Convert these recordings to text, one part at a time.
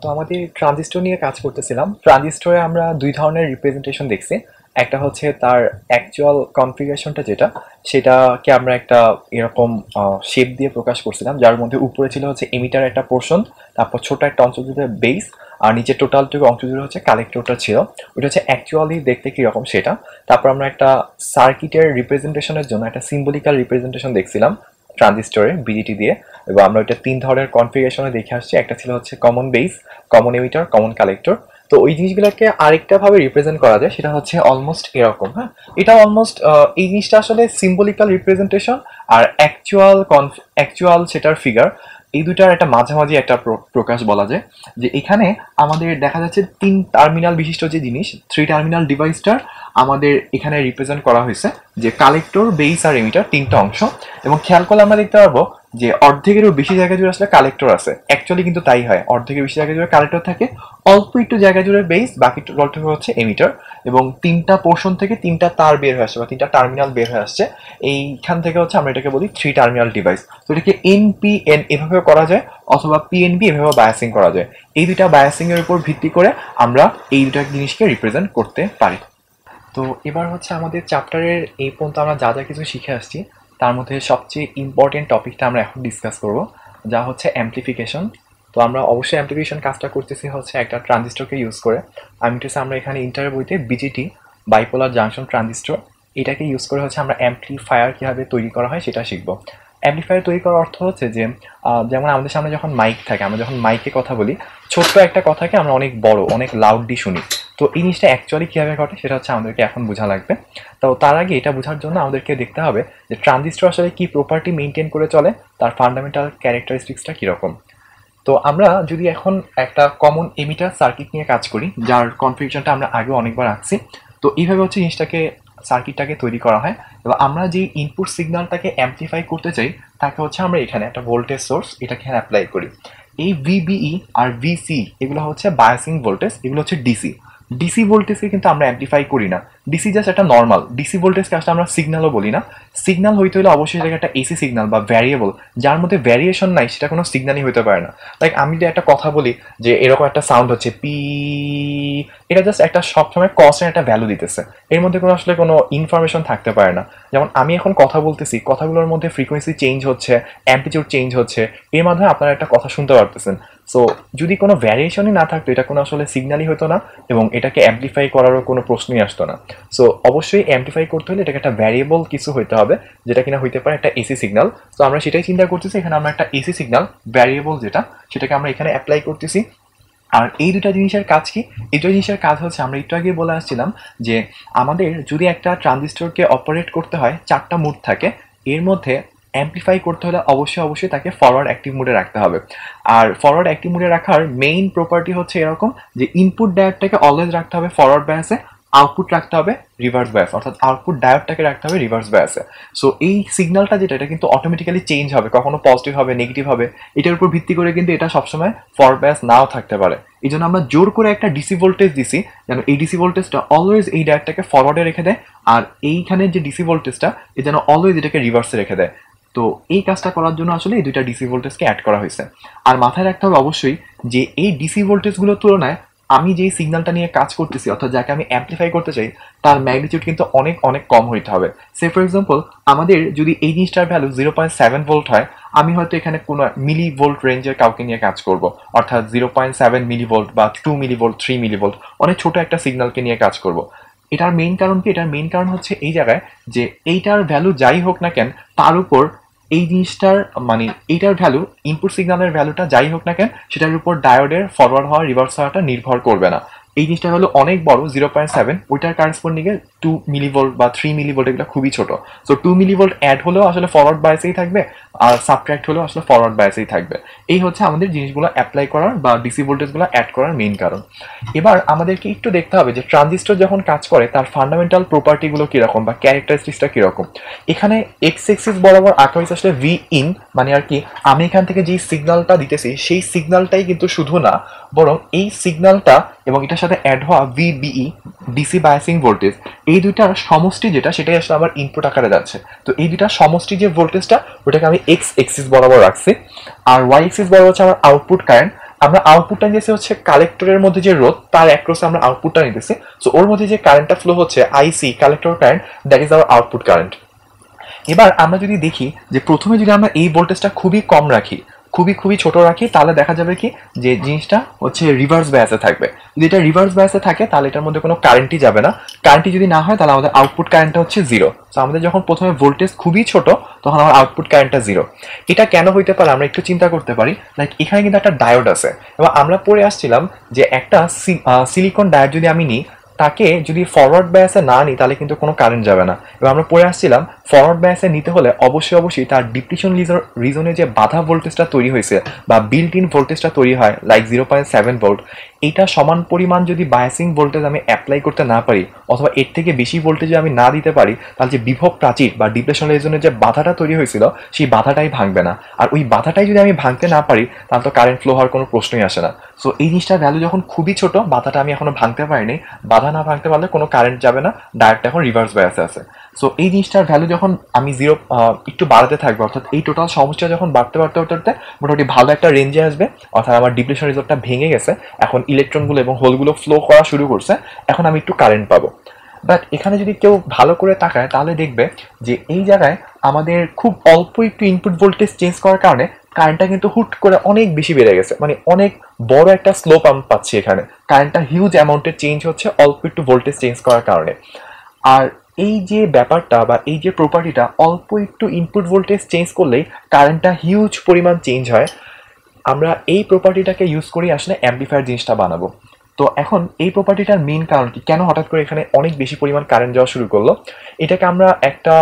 তো আমাদের ট্রানজিস্টর নিয়ে কাজ করতেছিলাম। ট্রানজিস্টরে আমরা দুই ধরনের রিপ্রেজেন্টেশন দেখছি। একটা হচ্ছে তার অ্যাকচুয়াল কনফিগারেশনটা যেটা, সেটাকে আমরা একটা এরকম শেপ দিয়ে প্রকাশ করছিলাম, যার মধ্যে উপরে ছিল হচ্ছে এমিটার একটা পোর্শন, তারপর ছোট একটা অঞ্চল জুড়ে বেস, আর নিচে টোটালটুকু অংশ জুড়ে হচ্ছে কালেক্টরটা ছিল। ওটা হচ্ছে অ্যাকচুয়ালি দেখতে কীরকম সেটা। তারপর আমরা একটা সার্কিটের রিপ্রেজেন্টেশনের জন্য একটা সিম্বলিক্যাল রিপ্রেজেন্টেশন দেখছিলাম ট্রানজিস্টরে বিজিটি দিয়ে। এবং আমরা ওইটা তিন ধরনের কনফিগারেশনে দেখে আসছি। একটা ছিল হচ্ছে common base, common emitter, common collector. তো ওই জিনিসগুলোকে আরেকটা ভাবে রিপ্রেজেন্ট করা যায়, সেটা হচ্ছে অলমোস্ট এরকম। হ্যাঁ, এটা অলমোস্ট এই জিনিসটা আসলে সিম্বলিক্যাল রিপ্রেজেন্টেশন আর অ্যাকচুয়াল সেটার ফিগার, এই দুইটার একটা মাঝামাঝি একটা প্রকাশ বলা যায়। যে এখানে আমাদের দেখা যাচ্ছে তিন টার্মিনাল বিশিষ্ট যে জিনিস, থ্রি টার্মিনাল ডিভাইসটার আমাদের এখানে রিপ্রেজেন্ট করা হয়েছে, যে কালেক্টর, বেস আর এমিটার তিনটা অংশ। এবং খেয়াল করলে আমরা দেখতে পারবো যে অর্ধেকেরও বেশি জায়গা জুড়ে আসলে কালেক্টর আছে। অ্যাকচুয়ালি কিন্তু তাই হয়, অর্ধেকের বেশি জায়গা জুড়ে কালেক্টর থাকে, অল্প একটু জায়গা জুড়ে বেস, বাকি অল্পটুকু হচ্ছে এমিটার। এবং তিনটা পোর্শন থেকে তিনটা তার বের হয়ে আসছে বা তিনটা টার্মিনাল বের হয়ে আসছে। এইখান থেকে হচ্ছে আমরা এটাকে বলি থ্রি টার্মিনাল ডিভাইস। তো এটাকে এনপিএন এভাবেও করা যায়, অথবা পিএনবি এভাবেও বায়াসিং করা যায়। এই দুইটা বায়াসিং এর উপর ভিত্তি করে আমরা এই দুটা জিনিসকে রিপ্রেজেন্ট করতে পারি। তো এবার হচ্ছে আমাদের চ্যাপ্টারের এই পর্যন্ত আমরা যা যা কিছু শিখে আসছি, তার মধ্যে সবচেয়ে ইম্পর্টেন্ট টপিকটা আমরা এখন ডিসকাস করব, যা হচ্ছে অ্যাম্প্লিফিকেশন। তো আমরা অবশ্যই অ্যাম্প্লিফিকেশন কাজটা করতেছি হচ্ছে একটা ট্রানজিস্টরকে ইউজ করে। আমি হচ্ছে আমরা এখানে ইন্টার বইতে বিজিটি, বাইপোলার জাংশন ট্রানজিস্টর, এটাকে ইউজ করে হচ্ছে আমরা অ্যাম্প্লিফায়ার কীভাবে তৈরি করা হয় সেটা শিখবো। অ্যাম্প্লিফায়ার তৈরি করার অর্থ হচ্ছে যে যেমন আমাদের সামনে যখন মাইক থাকে, আমরা যখন মাইকে কথা বলি, ছোট্ট একটা কথাকে আমরা অনেক বড়, অনেক লাউডলি শুনি। তো এই জিনিসটা অ্যাকচুয়ালি কীভাবে ঘটে সেটা হচ্ছে আমাদেরকে এখন বোঝা লাগবে। তো তার আগে এটা বোঝার জন্য আমাদেরকে দেখতে হবে যে ট্রানজিস্টর আসলে কী প্রপার্টি মেনটেন করে চলে, তার ফান্ডামেন্টাল ক্যারেক্টারিস্টিক্সটা কীরকম। তো আমরা যদি এখন একটা কমন এমিটার সার্কিট নিয়ে কাজ করি, যার কনফিগারেশনটা আমরা আগে অনেকবার আঁকছি। তো এইভাবে হচ্ছে জিনিসটাকে, সার্কিটটাকে তৈরি করা হয়। এবং আমরা যে ইনপুট সিগন্যালটাকে অ্যাম্পলিফাই করতে চাই, তাকে হচ্ছে আমরা এখানে একটা ভোল্টেজ সোর্স এটাকে অ্যাপ্লাই করি। এই ভিবিই আর ভিসি এগুলো হচ্ছে বায়াসিং ভোল্টেজ, এগুলো হচ্ছে ডিসি। ডিসি ভোল্টেজকে কিন্তু আমরা অ্যাম্পলিফাই করি না। ডিসি জাস্ট একটা নর্মাল, ডিসি ভোল্টেজকে আসলে আমরা সিগন্যালও বলি না। সিগন্যাল হইতে হলে অবশ্যই সেটাকে একটা এসি সিগন্যাল বা ভ্যারিয়েবল, যার মধ্যে ভ্যারিয়েশন নাই, সেটা কোনো সিগন্যালই হতে পারে না। লাইক আমি যদি একটা কথা বলি যে এরকম একটা সাউন্ড হচ্ছে পি, এটা জাস্ট একটা সবসময় কনস্ট্যান্ট একটা ভ্যালু দিতেছে, এর মধ্যে কোনো আসলে কোনো ইনফরমেশন থাকতে পারে না। যেমন আমি এখন কথা বলতেছি, কথাগুলোর মধ্যে ফ্রিকোয়েন্সি চেঞ্জ হচ্ছে, অ্যাম্পলিটিউড চেঞ্জ হচ্ছে, এর মাধ্যমে আপনারা একটা কথা শুনতে পারতেছেন। সো যদি কোনো ভ্যারিয়েশনই না থাকতো, এটা কোনো আসলে সিগন্যালই হতো না, এবং এটাকে অ্যাম্পলিফাই করারও কোনো প্রশ্নই আসতো না। সো অবশ্যই অ্যাম্পলিফাই করতে হলে এটাকে একটা ভ্যারিয়েবল কিছু হইতে হবে, যেটা কিনা হইতে পারে একটা এসি সিগন্যাল। তো আমরা সেটাই চিন্তা করতেছি, এখানে আমরা একটা এসি সিগন্যাল ভ্যারিয়েবল যেটা, সেটাকে আমরা এখানে অ্যাপ্লাই করতেছি। আর এই দুটা জিনিসের কাজ কি? এই দুটো জিনিসের কাজ হচ্ছে, আমরা একটু আগে বলে আসছিলাম যে আমাদের যদি একটা ট্রানজিস্টরকে অপারেট করতে হয়, চারটা মুড থাকে। এর মধ্যে অ্যাম্পলিফাই করতে হলে অবশ্যই তাকে ফরওয়ার্ড অ্যাক্টিভ মুডে রাখতে হবে। আর ফরওয়ার্ড অ্যাক্টিভ মুডে রাখার মেইন প্রপার্টি হচ্ছে এরকম, যে ইনপুট ডায়োডটাকে অলওয়েজ রাখতে হবে ফরওয়ার্ড বায়াসে, আউটপুট রাখতে হবে রিভার্স বায়াস, অর্থাৎ আউটপুট ডায়োডটাকে রাখতে হবে রিভার্স বায়াসে। সো এই সিগন্যালটা যেটা, এটা কিন্তু অটোমেটিক্যালি চেঞ্জ হবে, কখনো পজিটিভ হবে, নেগেটিভ হবে, এটার উপর ভিত্তি করে কিন্তু এটা সবসময় ফরওয়ার্ড বায়াস নাও থাকতে পারে। এই জন্য আমরা জোর করে একটা ডিসি ভোল্টেজ দিছি, যেন এই ডিসি ভোল্টেজটা অলওয়েজ এই ডায়োডটাকে ফরওয়ার্ডে রেখে দেয়, আর এইখানে যে ডিসি ভোল্টেজটা, এ যেন অলওয়েজ এটাকে রিভার্সে রেখে দেয়। তো এই কাজটা করার জন্য আসলে এই দুইটা ডিসি ভোল্টেজকে অ্যাড করা হয়েছে। আর মাথায় রাখতে হবে অবশ্যই যে এই ডিসি ভোল্টেজগুলোর তুলনায় আমি যেই সিগন্যালটা নিয়ে কাজ করতেছি, অর্থাৎ যাকে আমি অ্যাম্পলিফাই করতে চাই, তার ম্যাগনিটিউড কিন্তু অনেক অনেক কম হইতে হবে। সে ফর এক্সাম্পল, আমাদের যদি এই জিনিসটার ভ্যালু 0.7 ভোল্ট হয়, আমি হয়তো এখানে কোনো মিলি ভোল্ট রেঞ্জের কাউকে নিয়ে কাজ করব, অর্থাৎ 0.7 মিলি ভোল্ট বা 2 মিলি ভোল্ট, 3 মিলি ভোল্ট, অনেক ছোট একটা সিগন্যালকে নিয়ে কাজ করব। এটার মেইন কারণ কি? এটার মেইন কারণ হচ্ছে এই জায়গায় যে এইটার ভ্যালু যাই হোক না কেন, তার উপর এই জিনিসটার মানে এইটার ভ্যালু, ইনপুট সিগন্যালের ভ্যালুটা যাই হোক না কেন, সেটার উপর ডায়োডের ফরওয়ার্ড হওয়া রিভার্স হওয়াটা নির্ভর করবে না। এই জিনিসটা হলো অনেক বড় 0.7, ওইটার কারেসপন্ডিংয়ে 2 মিলিভোল্ট বা 3 মিলিভোল্ট এগুলো খুবই ছোট। সো 2 মিলিভোল্ট অ্যাড হলেও আসলে ফরওয়ার্ড বায়াসেই থাকবে, আর সাবট্রাক্ট হলেও আসলে ফরওয়ার্ড বায়াসেই থাকবে। এই হচ্ছে আমাদের জিনিসগুলো অ্যাপ্লাই করার বা ডিসি ভোল্টেজগুলো অ্যাড করার মেইন কারণ। এবার আমাদেরকে একটু দেখতে হবে যে ট্রানজিস্টর যখন কাজ করে তার ফান্ডামেন্টাল প্রপার্টিগুলো কিরকম বা ক্যারেক্টারিস্টিক্সটা কিরকম। এখানে এক্স এক্সিস বরাবর আঁকা হয়েছে আসলে ভি ইন, মানে আর কি আমি এখান থেকে যেই সিগন্যালটা দিতেছি সেই সিগন্যালটাই কিন্তু শুধু না, বরং এই সিগন্যালটা এবং এটার সাথে অ্যাড হওয়া ভিবিই ডিসি বায়াসিং ভোল্টেজ, এই দুইটার সমষ্টি যেটা সেটাই আসলে আমার ইনপুট আকারে যাচ্ছে। তো এই দুইটার সমষ্টি যে ভোল্টেজটা ওটাকে আমি এক্স এক্সিস বরাবর রাখছি, আর ওয়াই এক্সিস বরাবর হচ্ছে আমার আউটপুট কারেন্ট। আমরা আউটপুটটা নিতেছি হচ্ছে কালেক্টরের মধ্যে যে রোধ তার অ্যাক্রসে আমরা আউটপুটটা নিতেছি। সো ওর মধ্যে যে কারেন্টটা ফ্লো হচ্ছে IC collector current, that is our output current. এবার আমরা যদি দেখি যে প্রথমে যদি আমরা এই ভোল্টেজটা খুবই কম রাখি, খুবই খুবই ছোট রাখি, তাহলে দেখা যাবে কি যে জিনিসটা হচ্ছে রিভার্স বায়াসে থাকবে। যদি এটা রিভার্স বায়াসে থাকে তাহলে এটার মধ্যে কোনো কারেন্টই যাবে না। কারেন্টই যদি না হয় তাহলে আমাদের আউটপুট কারেন্টটা হচ্ছে জিরো। তো আমাদের যখন প্রথমে ভোল্টেজ খুবই ছোট তখন আমার আউটপুট কারেন্টটা জিরো। এটা কেন হইতে পারে আমরা একটু চিন্তা করতে পারি। লাইক এখানে কিন্তু একটা ডায়োড আছে, এবং আমরা পড়ে আসছিলাম যে একটা সিলিকন ডায়োড যদি আমি নিই, তাকে যদি ফরওয়ার্ড বায়াসে না নিই তাহলে কিন্তু কোনো কারেন্ট যাবে না। এবং আমরা পড়ে আসছিলাম ফরওয়ার্ড বায়াসে নিতে হলে অবশ্যই তার ডিপ্লিশন রিজনে যে বাধা ভোল্টেজটা তৈরি হয়েছে বা বিল্ট ইন ভোল্টেজটা তৈরি হয় লাইক 0.7 ভোল্ট, এইটা সমান পরিমাণ যদি বায়াসিং ভোল্টেজ আমি অ্যাপ্লাই করতে না পারি অথবা এর থেকে বেশি ভোল্টেজ আমি না দিতে পারি, তাহলে যে বিভব প্রাচীর বা ডিপ্লেশন রিজনের যে বাধাটা তৈরি হয়েছিল সেই বাধাটাই ভাঙবে না। আর ওই বাধাটাই যদি আমি ভাঙতে না পারি তাহলে তো কারেন্ট ফ্লো হওয়ার কোনো প্রশ্নই আসে না। সো এই জিনিসটার ভ্যালু যখন খুবই ছোট, বাধাটা আমি এখনো ভাঙতে পারিনি, বাধা না ভাঙতে পারলে কোনো কারেন্ট যাবে না, ডায়োডটা এখন রিভার্স বায়াসে আছে। সো এই জিনিসটার ভ্যালু যখন আমি জিরো একটু বাড়াতে থাকবো, অর্থাৎ এই টোটাল সমস্যা যখন বাড়তে মোটামুটি ভালো একটা রেঞ্জে আসবে, অর্থাৎ আমার ডিপ্লেশন রিজনটা ভেঙে গেছে, এখন ইলেকট্রনগুলো এবং হোলগুলো ফ্লো করা শুরু করছে, এখন আমি একটু কারেন্ট পাবো। বাট এখানে যদি কেউ ভালো করে তাকায় তাহলে দেখবে যে এই জায়গায় আমাদের খুব অল্প একটু ইনপুট ভোল্টেজ চেঞ্জ করার কারণে কারেন্টটা কিন্তু হুট করে অনেক বেশি বেড়ে গেছে, মানে অনেক বড় একটা স্লোপ আমি পাচ্ছি এখানে। কারেন্টটা হিউজ অ্যামাউন্টের চেঞ্জ হচ্ছে অল্প একটু ভোল্টেজ চেঞ্জ করার কারণে। আর এই যে ব্যাপারটা বা এই যে প্রপার্টিটা, অল্প একটু ইনপুট ভোল্টেজ চেঞ্জ করলেই কারেন্টটা হিউজ পরিমাণ চেঞ্জ হয়। আমরা এই প্রপার্টিটাকে ইউজ করি আসলে অ্যাম্পলিফায়ার জিনিসটা বানাবো। তো এখন এই প্রপার্টিটার মেইন কারণ কি, কেন হঠাৎ করে এখানে অনেক বেশি পরিমাণ কারেন্ট যাওয়া শুরু করলো, এটাকে আমরা একটা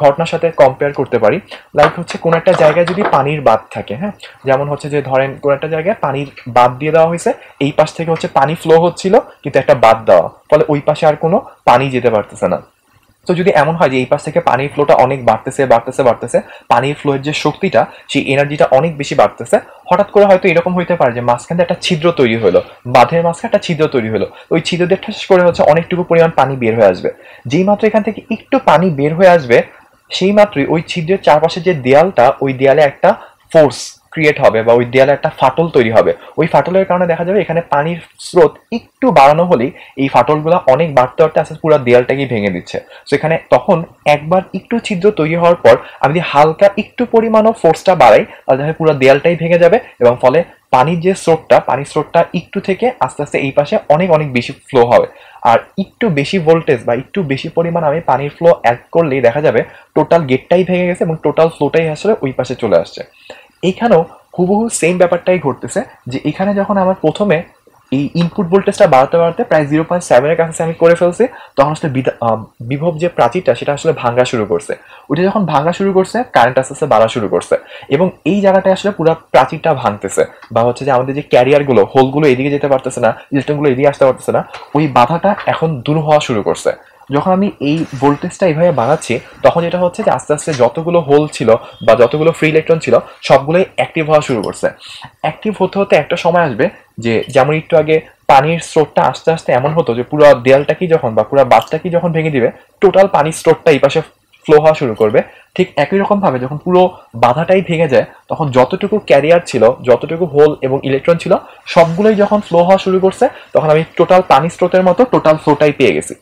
ঘটনার সাথে কম্পেয়ার করতে পারি। লাইক হচ্ছে কোনো একটা জায়গায় যদি পানির বাঁধ থাকে, হ্যাঁ, যেমন হচ্ছে যে ধরেন কোনো একটা জায়গায় পানির বাঁধ দিয়ে দেওয়া হয়েছে, এই পাশ থেকে হচ্ছে পানি ফ্লো হচ্ছিল কিন্তু একটা বাঁধ দেওয়া, ফলে ওই পাশে আর কোনো পানি যেতে পারতেছে না। তো যদি এমন হয় যে এই পাশ থেকে পানির ফ্লোটা অনেক বাড়তেছে, পানির ফ্লোয়ের যে শক্তিটা সেই এনার্জিটা অনেক বেশি বাড়তেছে, হঠাৎ করে হয়তো এরকম হইতে পারে যে মাঝখানে একটা ছিদ্র তৈরি হলো, বাঁধের মাঝখানে একটা ছিদ্র তৈরি হলো, ওই ছিদ্র দিয়ে ঠাস করে হচ্ছে অনেকটুকু পরিমাণ পানি বের হয়ে আসবে। যেই মাত্র এখান থেকে একটু পানি বের হয়ে আসবে সেই মাত্রই ওই ছিদ্রের চারপাশে যে দেয়ালটা, ওই দেয়ালে একটা ফোর্স ক্রিয়েট হবে বা ওই দেয়ালে একটা ফাটল তৈরি হবে। ওই ফাটলের কারণে দেখা যাবে এখানে পানির স্রোত একটু বাড়ানো হলেই এই ফাটলগুলো অনেক বাড়তে আস্তে পুরো দেয়ালটাকেই ভেঙে দিচ্ছে। তো এখানে তখন একবার একটু ছিদ্র তৈরি হওয়ার পর আমি যদি হালকা একটু পরিমাণও ফোর্সটা বাড়াই তাহলে দেখা পুরো দেয়ালটাই ভেঙে যাবে, এবং ফলে পানির যে পানির স্রোতটা একটু থেকে আস্তে আস্তে এই পাশে অনেক অনেক বেশি ফ্লো হবে। আর একটু বেশি ভোল্টেজ বা একটু বেশি পরিমাণ আমি পানির ফ্লো অ্যাড করলেই দেখা যাবে টোটাল গেটটাই ভেঙে গেছে এবং টোটাল ফ্লোটাই আসলে ওই পাশে চলে আসছে। এইখানেও হুবহু সেম ব্যাপারটাই ঘটতেছে, যে এখানে যখন আমার প্রথমে এই ইনপুট ভোল্টেজটা বাড়াতে প্রায় 0.7-এর কাছে আমি করে ফেলছি, তখন আসলে বিভব যে প্রাচীরটা সেটা আসলে ভাঙা শুরু করছে। ওইটা যখন ভাঙা শুরু করছে কারেন্ট আস্তে আস্তে বাড়া শুরু করছে, এবং এই জায়গাটায় আসলে পুরো প্রাচীরটা ভাঙতেছে, বা হচ্ছে যে আমাদের যে ক্যারিয়ারগুলো, হোলগুলো এদিকে যেতে পারতেছে না, ইলেকট্রনগুলো এদিকে আসতে পারতেছে না, ওই বাধাটা এখন দূর হওয়া শুরু করছে। যখন আমি এই ভোল্টেজটা এইভাবে বাড়াচ্ছি তখন যেটা হচ্ছে যে আস্তে আস্তে যতগুলো হোল ছিল বা যতগুলো ফ্রি ইলেকট্রন ছিল সবগুলোই অ্যাক্টিভ হওয়া শুরু করছে। অ্যাক্টিভ হতে একটা সময় আসবে যে যেমন একটু আগে পানির স্রোতটা আস্তে আস্তে এমন হতো যে পুরো দেয়ালটাকেই যখন বা পুরো বাঁধটাকেই যখন ভেঙে দিবে টোটাল পানির স্রোতটা এই পাশে ফ্লো হওয়া শুরু করবে। ঠিক একই রকম ভাবে যখন পুরো বাধাটাই ভেঙে যায় তখন যতটুকু ক্যারিয়ার ছিল, যতটুকু হোল এবং ইলেকট্রন ছিল সবগুলোই যখন ফ্লো হওয়া শুরু করছে তখন আমি টোটাল পানি স্রোতের মতো টোটাল ফ্লোটাই পেয়ে গেছি।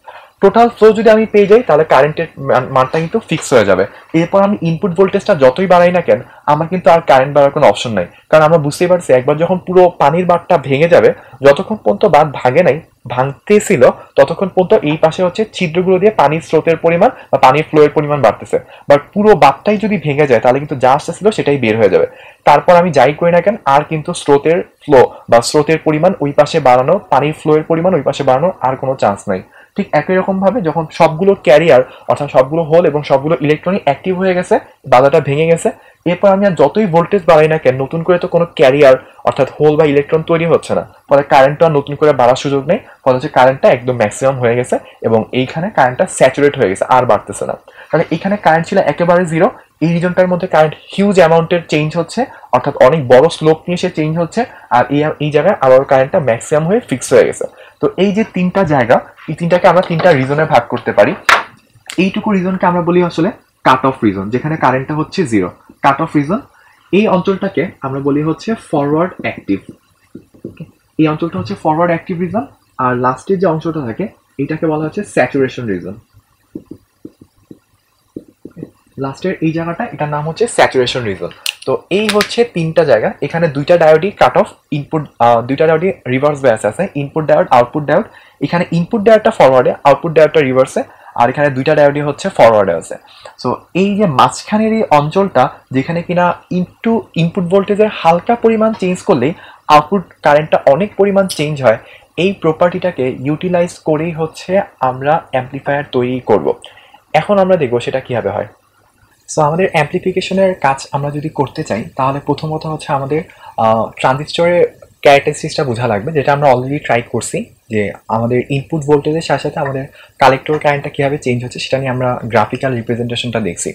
টোটাল ফ্লো যদি আমি পেয়ে যাই তাহলে কারেন্টের মানটা কিন্তু ফিক্স হয়ে যাবে। এরপর আমি ইনপুট ভোল্টেজটা যতই বাড়াই না কেন আমার কিন্তু আর কারেন্ট বাড়ার কোনো অপশন নাই, কারণ আমরা বুঝতেই পারছি একবার যখন পুরো পানির বাঁধটা ভেঙে যাবে, যতক্ষণ পর্যন্ত বাঁধ ভাঙে নাই, ভাঙতেছিল, ততক্ষণ পর্যন্ত এই পাশে হচ্ছে ছিদ্রগুলো দিয়ে পানির স্রোতের পরিমাণ বা পানির ফ্লোয়ের পরিমাণ বাড়তেছে। বাট পুরো বাঁধটাই যদি ভেঙে যায় তাহলে কিন্তু যা আসতেছিল সেটাই বের হয়ে যাবে। তারপর আমি যাই করি না কেন আর কিন্তু স্রোতের ফ্লো বা স্রোতের পরিমাণ ওই পাশে বাড়ানো, পানির ফ্লোয়ের পরিমাণ ওই পাশে বাড়ানোর আর কোনো চান্স নাই। ঠিক একই রকম ভাবে যখন সবগুলো ক্যারিয়ার অর্থাৎ সবগুলো হোল এবং সবগুলো ইলেকট্রনিক অ্যাক্টিভ হয়ে গেছে, বাধাটা ভেঙে গেছে, এরপর আমি আর যতই ভোল্টেজ বাড়াই না কেন নতুন করে তো কোনো ক্যারিয়ার অর্থাৎ হোল বা ইলেকট্রন তৈরি হচ্ছে না, ফলে কারেন্টটা আর নতুন করে বাড়ার সুযোগ নেই। ফলে হচ্ছে কারেন্টটা একদম ম্যাক্সিমাম হয়ে গেছে এবং এইখানে কারেন্টটা স্যাচুরেট হয়ে গেছে, আর বাড়তেছে না। তাহলে এখানে কারেন্ট ছিল একেবারে জিরো, এই রিজনটার মধ্যে কারেন্ট হিউজ অ্যামাউন্টের চেঞ্জ হচ্ছে, অর্থাৎ অনেক বড় স্লোপ নিয়ে সে চেঞ্জ হচ্ছে, আর এই জায়গায় আবার কারেন্টটা ম্যাক্সিমাম হয়ে ফিক্স হয়ে গেছে। তো এই যে তিনটা জায়গা, এই তিনটাকে আমরা তিনটা রিজনে ভাগ করতে পারি। এইটুকু রিজনকে আমরা বলি আসলে কাট অফ রিজন, যেখানে কারেন্টটা হচ্ছে জিরো। কাট অফ রিজন এই অঞ্চলটাকে আমরা বলি হচ্ছে ফরওয়ার্ড অ্যাক্টিভ। এই অঞ্চলটা হচ্ছে ফরওয়ার্ড অ্যাক্টিভ রিজন, আর লাস্টের যে অংশটা থাকে এটাকে বলা হচ্ছে স্যাচুরেশন রিজন। লাস্টের এই জায়গাটা এটার নাম হচ্ছে স্যাচুরেশন রিজন। তো এই হচ্ছে তিনটা জায়গা, এখানে দুইটা ডায়োডই কাট অফ, ইনপুট দুইটা ডায়োডই রিভার্স বায়াস আছে, ইনপুট ডায়োড আউটপুট ডায়োড। এখানে ইনপুট ডায়োডটা ফরওয়ার্ডে, আউটপুট ডায়োডটা রিভার্সে, আর এখানে দুইটা ডায়োডই হচ্ছে ফরওয়ার্ডে আছে। সো এই যে মাঝখানের এই অঞ্চলটা যেখানে কিনা ইনপুট ভোল্টেজের হালকা পরিমাণ চেঞ্জ করলেই আউটপুট কারেন্টটা অনেক পরিমাণ চেঞ্জ হয়, এই প্রপার্টিটাকে ইউটিলাইজ করেই হচ্ছে আমরা অ্যাম্পলিফায়ার তৈরি করব। এখন আমরা দেখবো সেটা কিভাবে হয়। সো আমাদের অ্যাম্পলিফিকেশনের কাজ আমরা যদি করতে চাই তাহলে প্রথমত হচ্ছে আমাদের ট্রানজিস্টরের ক্যারেক্টারিস্টিক্সটা বোঝা লাগবে, যেটা আমরা অলরেডি ট্রাই করছি, যে আমাদের ইনপুট ভোল্টেজের সাথে সাথে আমাদের কালেক্টর কারেন্টটা কীভাবে চেঞ্জ হচ্ছে সেটা নিয়ে আমরা গ্রাফিক্যাল রিপ্রেজেন্টেশনটা দেখছি।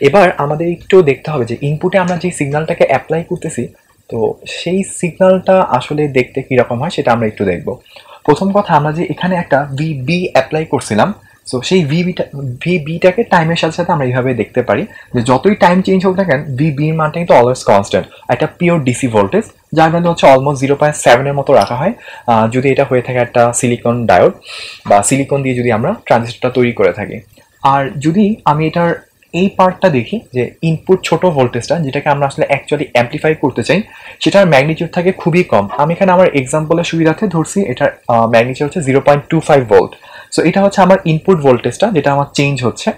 এবার আমাদের একটু দেখতে হবে যে ইনপুটে আমরা যে সিগন্যালটাকে অ্যাপ্লাই করতেছি, তো সেই সিগন্যালটা আসলে দেখতে কীরকম হয় সেটা আমরা একটু দেখব। প্রথম কথা, আমরা যে এখানে একটা ভিবি অ্যাপ্লাই করছিলাম, সো সেই ভিবিটাকে টাইমের সাথে সাথে আমরা এইভাবে দেখতে পারি যে যতই টাইম চেঞ্জ হোক না কেন ভিবির মানটা কিন্তু অলওয়েজ কনস্ট্যান্ট, একটা পিওর ডিসি ভোল্টেজ, যার ভ্যালু হচ্ছে অলমোস্ট 0.7 মতো রাখা হয় যদি এটা হয়ে থাকে একটা সিলিকন ডায়োড বা সিলিকন দিয়ে যদি আমরা ট্রানজিস্টরটা তৈরি করে থাকি। আর যদি আমি এটার এই পার্টটা দেখি যে ইনপুট ছোট ভোল্টেজটা যেটাকে আমরা আসলে অ্যাকচুয়ালি অ্যাম্পলিফাই করতে চাই, সেটার ম্যাগনিটিউড থাকে খুবই কম। আমি এখানে আমার এক্সাম্পলের সুবিধার্থে ধরছি এটার ম্যাগনিটিউড হচ্ছে 0.25 ভোল্ট। সো এটা হচ্ছে আমার ইনপুট ভোল্টেজটা যেটা আমার চেঞ্জ হচ্ছে।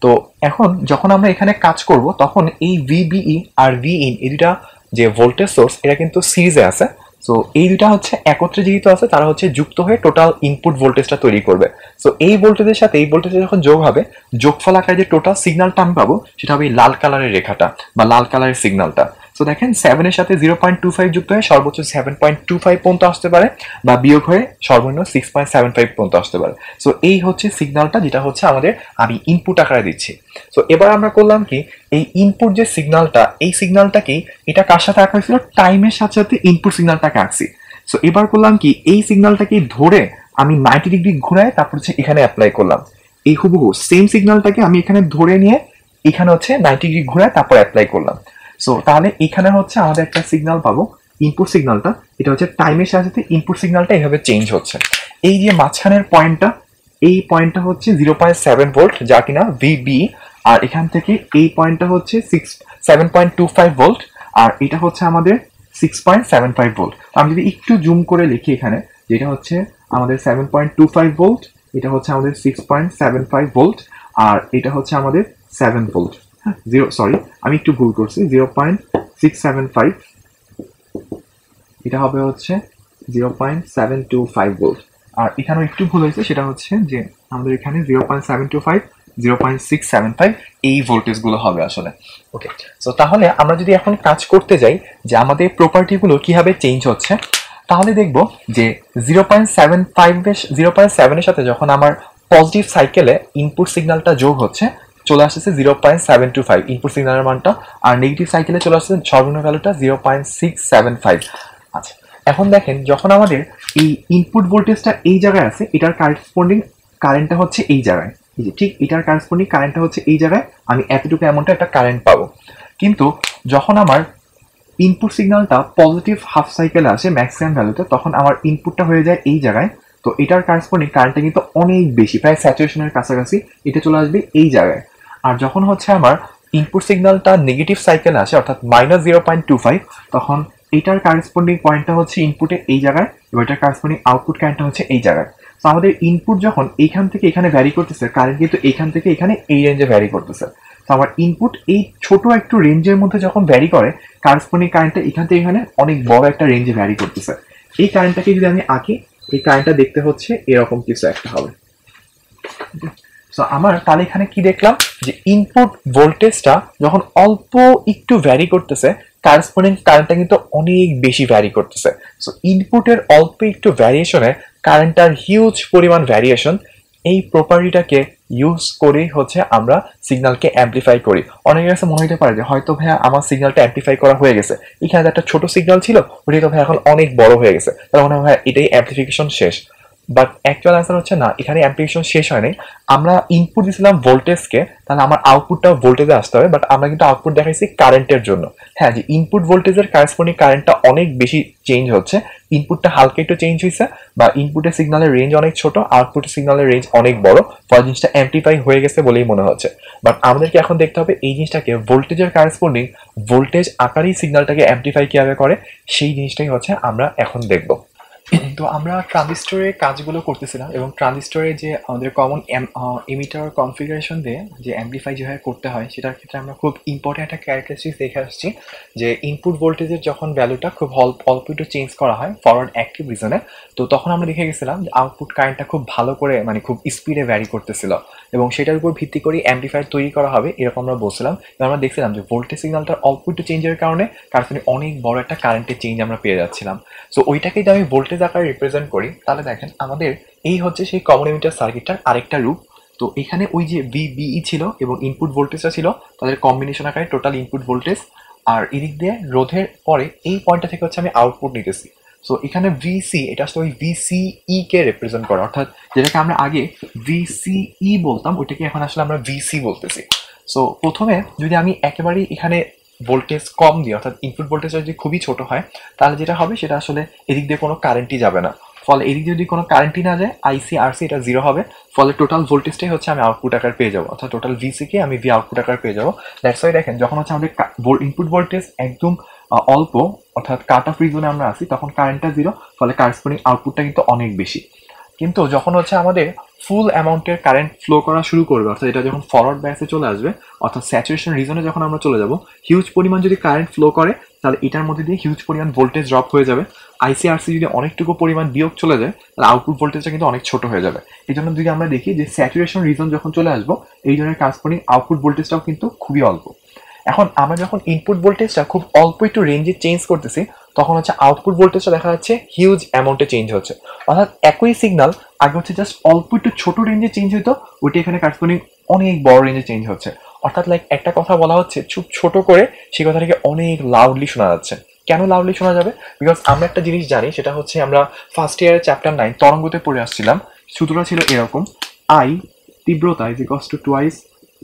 তো এখন যখন আমরা এখানে কাজ করব তখন এই ভিবিই আর ভিইন এই দুটা যে ভোল্টেজ সোর্স এটা কিন্তু সিরিজে আছে। সো এই দুটা হচ্ছে একত্রে যেহেতু আছে তারা হচ্ছে যুক্ত হয়ে টোটাল ইনপুট ভোল্টেজটা তৈরি করবে। সো এই ভোল্টেজের সাথে এই ভোল্টেজে যখন যোগ হবে, যোগফল আকারে যে টোটাল সিগন্যালটা আমি পাবো সেটা হবে এই লাল কালারের রেখাটা বা লাল কালারের সিগন্যালটা। সো দেখেন 7 এর সাথে 0.25 যুক্ত হয়ে সর্বোচ্চ 7.25 পর্যন্ত আসতে পারে, বা বিয়োগ হয়ে সর্বনিম্ন 6.75 পর্যন্ত আসতে পারে। সো এই হচ্ছে সিগন্যালটা যেটা হচ্ছে আমাদের আমি ইনপুট আকারে দিচ্ছি। সো এবার আমরা করলাম কি, এই ইনপুট যে সিগন্যালটা, এই সিগন্যালটাকেই এটা কার সাথে আঁকা হয়েছিল, টাইমের সাথে সাথে ইনপুট সিগন্যালটাকে আঁকছি। সো এবার করলাম কি, এই সিগন্যালটাকে ধরে আমি 90 ডিগ্রি ঘুরায় তারপর হচ্ছে এখানে অ্যাপ্লাই করলাম। এই হুবহু সেম সিগন্যালটাকে আমি এখানে ধরে নিয়ে এখানে হচ্ছে 90 ডিগ্রি ঘুরায় তারপর অ্যাপ্লাই করলাম। সো তাহলে এখানে হচ্ছে আমাদের একটা সিগন্যাল পাবো, ইনপুট সিগন্যালটা এটা হচ্ছে টাইমের সাথে সাথে ইনপুট সিগন্যালটা এইভাবে চেঞ্জ হচ্ছে। এই যে মাঝখানের পয়েন্টটা, এই পয়েন্টটা হচ্ছে 0.7 ভোল্ট যা কিনা ভিবি, আর এখান থেকে এই পয়েন্টটা হচ্ছে 7.25 ভোল্ট, আর এটা হচ্ছে আমাদের 6.75 ভোল্ট। আমি যদি একটু জুম করে লিখি এখানে, যেটা হচ্ছে আমাদের 7.25 ভোল্ট, এটা হচ্ছে আমাদের 6.75 ভোল্ট, আর এটা হচ্ছে আমাদের 7 ভোল্ট। আমি একটু ভুল করছি, 0.675, এটা হবে হচ্ছে 0.725 ভোল্ট। আর এখানেও একটু ভুল হয়েছে, সেটা হচ্ছে যে আমাদের এখানে 0.725, 0.675 এই ভোল্টেজগুলো হবে আসলে। ওকে, সো তাহলে আমরা যদি এখন কাজ করতে যাই যে আমাদের প্রপার্টিগুলো কিভাবে চেঞ্জ হচ্ছে, তাহলে দেখব যে 0.7 এর সাথে যখন আমার পজিটিভ সাইকেলে ইনপুট সিগন্যালটা যোগ হচ্ছে, চলে আসছে 0.725 ইনপুট সিগন্যালের মানটা, আর নেগেটিভ সাইকেলে চলে আসছে সর্বনিম্ন ভ্যালুটা 0.675। আচ্ছা, এখন দেখেন যখন আমাদের এই ইনপুট ভোল্টেজটা এই জায়গায় আছে, এটার কারেসপন্ডিং কারেন্টটা হচ্ছে এই জায়গায়, এই যে ঠিক এটার কারেসপন্ডিং কারেন্টটা হচ্ছে এই জায়গায়, আমি এতটুকু অ্যামাউন্টে একটা কারেন্ট পাবো। কিন্তু যখন আমার ইনপুট সিগন্যালটা পজিটিভ হাফ সাইকেলে আসে ম্যাক্সিমাম ভ্যালুতে, তখন আমার ইনপুটটা হয়ে যায় এই জায়গায়, তো এটার কারেসপন্ডিং কারেন্টটা কিন্তু অনেক বেশি, প্রায় স্যাচুরেশনের কাছাকাছি এটা চলে আসবে এই জায়গায়। আর যখন হচ্ছে আমার ইনপুট সিগন্যালটা নেগেটিভ সাইকেল আসে অর্থাৎ -0.25, তখন এটার কারেসপন্ডিং পয়েন্টটা হচ্ছে ইনপুটে এই জায়গায় এবং এটার কারেসপন্ডিং আউটপুট কারেন্টটা হচ্ছে এই জায়গায়। তো আমাদের ইনপুট যখন এইখান থেকে এখানে ভ্যারি করতেছে, কারেন্ট কিন্তু এইখান থেকে এখানে এই রেঞ্জে ভ্যারি করতেছে। তো আমার ইনপুট এই ছোট একটু রেঞ্জের মধ্যে যখন ভ্যারি করে, কারেসপন্ডিং কারেন্টটা এখান থেকে এখানে অনেক বড় একটা রেঞ্জে ভ্যারি করতেছে। এই কারেন্টটাকে যদি আমি আঁকি, এই কারেন্টটা দেখতে হচ্ছে এরকম কিছু একটা হবে। সো আমার তাহলে এখানে কি দেখলাম, যে ইনপুট ভোল্টেজটা যখন অল্প একটু ভ্যারি করতেছে, কারেসপন্ডিং কারেন্টটা কিন্তু অনেক বেশি ভ্যারি করতেছে। সো ইনপুটের অল্প একটু ভ্যারিয়েশনে কারেন্টটার হিউজ পরিমাণ ভ্যারিয়েশন, এই প্রপার্টিটাকে ইউজ করেই হচ্ছে আমরা সিগন্যালকে অ্যাম্পলিফাই করি। অনেকের কাছে মনে হতে পারে যে হয়তো ভাইয়া আমার সিগন্যালটা অ্যাম্পলিফাই করা হয়ে গেছে, এখানে একটা ছোট সিগন্যাল ছিল ওটাই তো ভাই এখন অনেক বড় হয়ে গেছে, তার মানে ভাই এটাই অ্যাম্পলিফিকেশন শেষ। বাট অ্যাকচুয়াল অ্যান্সার হচ্ছে না, এখানে অ্যাম্পলিফিকেশন শেষ হয় নাই। আমরা ইনপুট দিয়েছিলাম ভোল্টেজকে, তাহলে আমার আউটপুটটা ভোল্টেজে আসতে হবে, বাট আমরা কিন্তু আউটপুট দেখাইছি কারেন্টের জন্য। হ্যাঁ, যে ইনপুট ভোল্টেজের কারেসপন্ডিং কারেন্টটা অনেক বেশি চেঞ্জ হচ্ছে, ইনপুটটা হালকা একটু চেঞ্জ হয়েছে, বা ইনপুটের সিগন্যালের রেঞ্জ অনেক ছোট, আউটপুটের সিগন্যালের রেঞ্জ অনেক বড়, ফলে জিনিসটা অ্যাম্পলিফাই হয়ে গেছে বলেই মনে হচ্ছে। বাট আমাদেরকে এখন দেখতে হবে এই জিনিসটাকে ভোল্টেজের কারেসপন্ডিং ভোল্টেজ আকারেই সিগন্যালটাকে অ্যাম্পলিফাই কিভাবে করে, সেই জিনিসটাই হচ্ছে আমরা এখন দেখবো। তো আমরা ট্রানজিস্টরের কাজগুলো করতেছিলাম এবং ট্রানজিস্টরে যে আমাদের কমন এমিটার কনফিগারেশন দিয়ে যে অ্যাম্পলিফাই যেভাবে করতে হয়, সেটার ক্ষেত্রে আমরা খুব ইম্পর্টেন্ট একটা ক্যারেক্টারিস্টিক্স দেখে আসছি, যে ইনপুট ভোল্টেজের যখন ভ্যালুটা খুব অল্প একটু চেঞ্জ করা হয় ফরওয়ার্ড অ্যাক্টিভ রিজনে, তো তখন আমরা দেখে গেছিলাম যে আউটপুট কারেন্টটা খুব ভালো করে মানে খুব স্পিডে ভ্যারি করতেছিল এবং সেটার উপর ভিত্তি করে অ্যাম্পলিফায়ার তৈরি করা হবে এরকম আমরা বলছিলাম। এবং আমরা দেখছিলাম যে ভোল্টেজ সিগন্যালটার অল্প একটু চেঞ্জের কারণে কারেন্টে অনেক বড় একটা কারেন্টের চেঞ্জ আমরা পেয়ে যাচ্ছিলাম। সো ওইটাকেই যদি আমি ভোল্টেজ আকারে রিপ্রেজেন্ট করি, তাহলে দেখেন আমাদের এই হচ্ছে সেই কমন এমিটার সার্কিটটার আরেকটা রূপ। তো এখানে ওই যে ভিবিই ছিল এবং ইনপুট ভোল্টেজটা ছিল তাদের কম্বিনেশন আকারে টোটাল ইনপুট ভোল্টেজ, আর এদিক দিয়ে রোধের পরে এই পয়েন্টটা থেকে হচ্ছে আমি আউটপুট নিতেছি। সো এখানে ভিসি এটা আসলে ওই ভিসিই কে রিপ্রেজেন্ট করে, অর্থাৎ যেটাকে আমরা আগে ভিসিই বলতাম ওইটাকে এখন আসলে আমরা ভিসি বলতেছি। সো প্রথমে যদি আমি একেবারেই এখানে ভোল্টেজ কম দিই, অর্থাৎ ইনপুট ভোল্টেজ যদি খুবই ছোট হয়, তাহলে যেটা হবে সেটা আসলে এদিক দিয়ে কোনো কারেন্টই যাবে না, ফলে এদিক দিয়ে যদি কোনো কারেন্টই না যায় আইসি আরসি এটা জিরো হবে, ফলে টোটাল ভোল্টেজটাই হচ্ছে আমি আউটপুট আকার পেয়ে যাবো, অর্থাৎ টোটাল ভিসিকে আমি ভি আউটপুট আকার পেয়ে যাবো। দ্যাটস ওয়াই দেখেন যখন হচ্ছে আমাদের ইনপুট ভোল্টেজ একদম অল্প অর্থাৎ কাট অফ রিজনে আমরা আসি, তখন কারেন্টটা জিরো, ফলে কারেসপন্ডিং আউটপুটটা কিন্তু অনেক বেশি। কিন্তু যখন হচ্ছে আমাদের ফুল অ্যামাউন্টের কারেন্ট ফ্লো করা শুরু করবে, অর্থাৎ এটা যখন ফরওয়ার্ড ব্যাসে চলে আসবে, অর্থাৎ স্যাচুরেশন রিজনে যখন আমরা চলে যাব, হিউজ পরিমাণ যদি কারেন্ট ফ্লো করে, তাহলে এটার মধ্যে দিয়ে হিউজ পরিমাণ ভোল্টেজ ড্রপ হয়ে যাবে। আইসিআরসি যদি অনেকটুকু পরিমাণ বিয়োগ চলে যায়, তাহলে আউটপুট ভোল্টেজটা কিন্তু অনেক ছোট হয়ে যাবে। এই জন্য যদি আমরা দেখি যে স্যাচুরেশন রিজন যখন চলে আসবো, এই জন্য কারেসপন্ডিং আউটপুট ভোল্টেজটাও কিন্তু খুবই অল্প। এখন আমরা যখন ইনপুট ভোল্টেজটা খুব অল্প একটু রেঞ্জে চেঞ্জ করতেছি, তখন হচ্ছে আউটপুট ভোল্টেজটা দেখা যাচ্ছে হিউজ অ্যামাউন্টে চেঞ্জ হচ্ছে, অর্থাৎ একই সিগন্যাল আগে হচ্ছে জাস্ট অল্প একটু ছোট রেঞ্জে চেঞ্জ হতো, ওইটা এখানে কারেসপন্ডিং অনেক বড় রেঞ্জে চেঞ্জ হচ্ছে। অর্থাৎ লাইক একটা কথা বলা হচ্ছে খুব ছোট করে, সেই কথাটাকে অনেক লাউডলি শোনা যাচ্ছে। কেন লাউডলি শোনা যাবে? বিকজ আমরা একটা জিনিস জানি, সেটা হচ্ছে আমরা ফার্স্ট ইয়ারের চ্যাপ্টার 9 তরঙ্গতে পড়ে আসছিলাম, সূত্রটা ছিল এরকম, আই তীব্রতা is equals to twice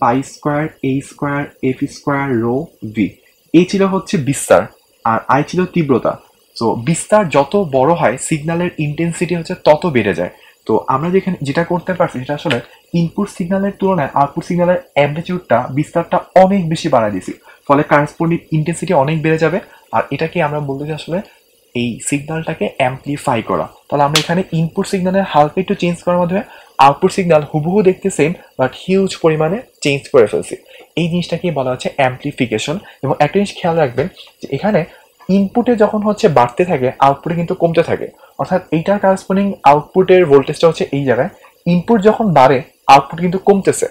pi square A square F square rho V. এই ছিল হচ্ছে বিস্তার আর আই ছিল তীব্রতা। সো বিস্তার যত বড় হয় সিগন্যালের ইন্টেন্সিটি হচ্ছে তত বেড়ে যায়। তো আমরা যেখানে যেটা করতে পারছি সেটা আসলে ইনপুট সিগন্যালের তুলনায় আউটপুট সিগন্যালের অ্যাম্পলিটিউডটা বিস্তারটা অনেক বেশি বাড়ায় দিছি, ফলে কারেসপন্ডিং ইন্টেন্সিটি অনেক বেড়ে যাবে। আর এটাকে আমরা বলতে চাই আসলে এই সিগন্যালটাকে অ্যাম্পলিফাই করা। তাহলে আমরা এখানে ইনপুট সিগন্যালের হালকা একটু চেঞ্জ করার মাধ্যমে আউটপুট সিগন্যাল হুবহু দেখতে সেম, বাট হিউজ পরিমাণে চেঞ্জ করে ফেলছি। এই জিনিসটাকে বলা হচ্ছে অ্যাম্পলিফিকেশন। এবং একটা জিনিস খেয়াল রাখবেন যে এখানে ইনপুটে যখন হচ্ছে বাড়তে থাকে, আউটপুটে কিন্তু কমতে থাকে, অর্থাৎ এইটার কারেসপন্ডিং আউটপুটের ভোল্টেজটা হচ্ছে এই জায়গায়। ইনপুট যখন বাড়ে আউটপুট কিন্তু কমতেছে,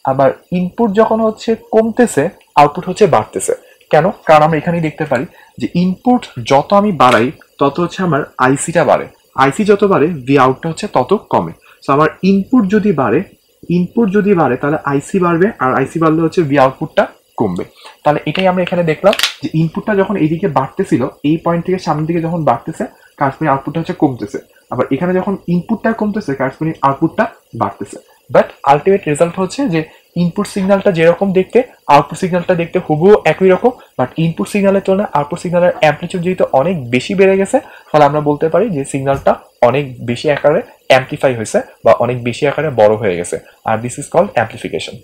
আবার ইনপুট যখন হচ্ছে কমতেছে আউটপুট হচ্ছে বাড়তেছে। কেন? কারণ আমরা এখানেই দেখতে পারি যে ইনপুট যত আমি বাড়াই তত হচ্ছে আমার আইসিটা বাড়ে, আইসি যত বাড়ে ভি আউটটা হচ্ছে তত কমে। সো আমার ইনপুট যদি বাড়ে তাহলে আইসি বাড়বে, আর আইসি বাড়লে হচ্ছে ভি আউটপুটটা কমবে। তাহলে এটাই আমরা এখানে দেখলাম যে ইনপুটটা যখন এইদিকে বাড়তেছিল, এই পয়েন্ট থেকে সামনের দিকে যখন বাড়তেছে, কারেসপন্ডিং আউটপুটটা হচ্ছে কমতেছে, আবার এখানে যখন ইনপুটটা কমতেছে কারেসপন্ডিং আউটপুটটা বাড়তেছে। বাট আলটিমেট রেজাল্ট হচ্ছে যে ইনপুট সিগন্যালটা যেরকম দেখতে, আউটপুট সিগন্যালটা দেখতে হুবহু একই রকম, বাট ইনপুট সিগন্যালের তুলনায় আউটপুট সিগন্যালের অ্যাম্পলিটিউড যেহেতু অনেক বেশি বেড়ে গেছে, ফলে আমরা বলতে পারি যে সিগন্যালটা অনেক বেশি আকারে অ্যাম্পলিফাই হয়েছে বা অনেক বেশি আকারে বড় হয়ে গেছে, আর দিস ইজ কল্ড অ্যাম্পলিফিকেশন।